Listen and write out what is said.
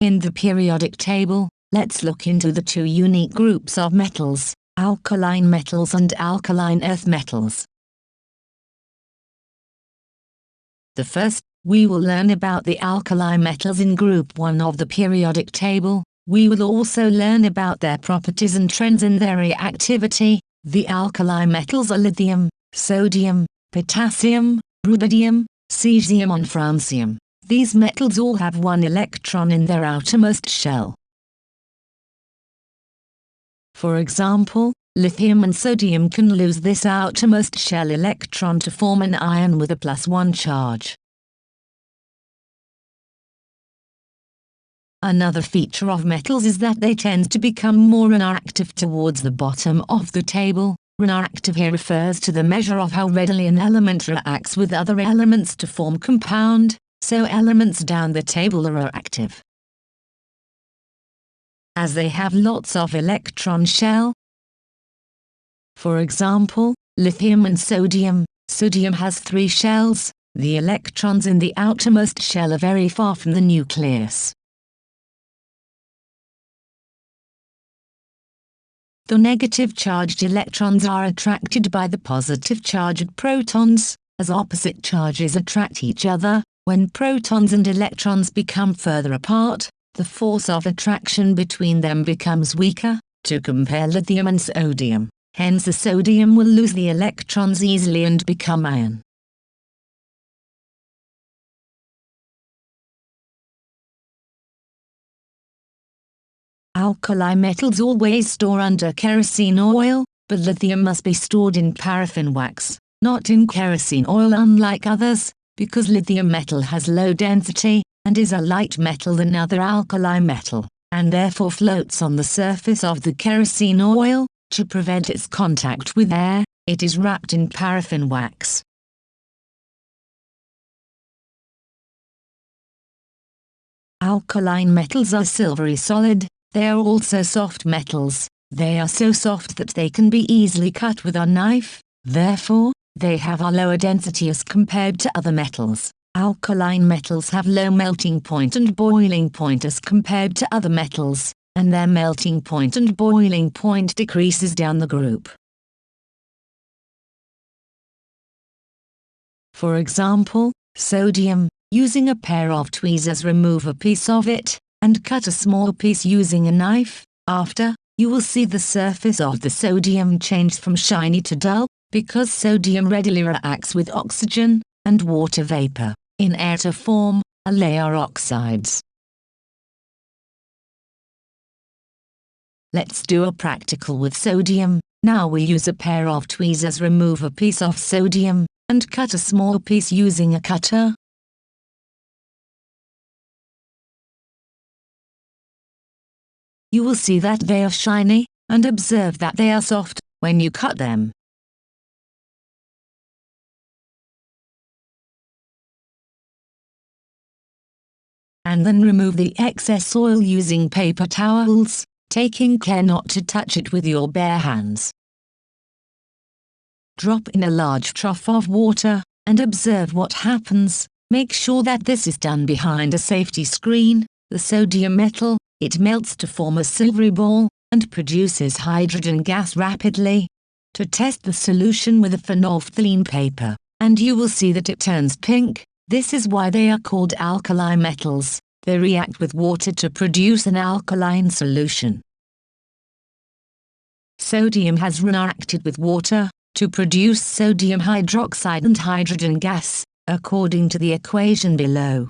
In the periodic table, let's look into the two unique groups of metals, alkaline metals and alkaline earth metals. The first, we will learn about the alkali metals in group 1 of the periodic table. We will also learn about their properties and trends in their reactivity. The alkali metals are lithium, sodium, potassium, rubidium, cesium and francium. These metals all have one electron in their outermost shell. For example, lithium and sodium can lose this outermost shell electron to form an ion with a +1 charge. Another feature of metals is that they tend to become more reactive towards the bottom of the table. Reactive here refers to the measure of how readily an element reacts with other elements to form compound, so elements down the table are reactive. As they have lots of electron shell. For example, lithium and sodium. Sodium has 3 shells. The electrons in the outermost shell are very far from the nucleus. The negative charged electrons are attracted by the positive charged protons, as opposite charges attract each other. When protons and electrons become further apart, the force of attraction between them becomes weaker. To compare lithium and sodium, hence the sodium will lose the electrons easily and become iron. Alkali metals always store under kerosene oil, but lithium must be stored in paraffin wax, not in kerosene oil unlike others, because lithium metal has low density, and is a light metal than other alkali metal, and therefore floats on the surface of the kerosene oil. To prevent its contact with air, it is wrapped in paraffin wax. Alkaline metals are silvery solid. They are also soft metals. They are so soft that they can be easily cut with a knife, therefore, they have a lower density as compared to other metals. Alkaline metals have low melting point and boiling point as compared to other metals, and their melting point and boiling point decreases down the group. For example, sodium. Using a pair of tweezers, remove a piece of it, and cut a small piece using a knife. After, you will see the surface of the sodium change from shiny to dull, because sodium readily reacts with oxygen and water vapor in air to form a layer oxides. Let's do a practical with sodium. Now we use a pair of tweezers, remove a piece of sodium, and cut a small piece using a cutter. You will see that they are shiny, and observe that they are soft when you cut them. And then remove the excess oil using paper towels, taking care not to touch it with your bare hands. Drop in a large trough of water, and observe what happens. Make sure that this is done behind a safety screen. The sodium metal, it melts to form a silvery ball, and produces hydrogen gas rapidly. To test the solution with a phenolphthalein paper, and you will see that it turns pink. This is why they are called alkali metals. They react with water to produce an alkaline solution. Sodium has reacted with water to produce sodium hydroxide and hydrogen gas, according to the equation below.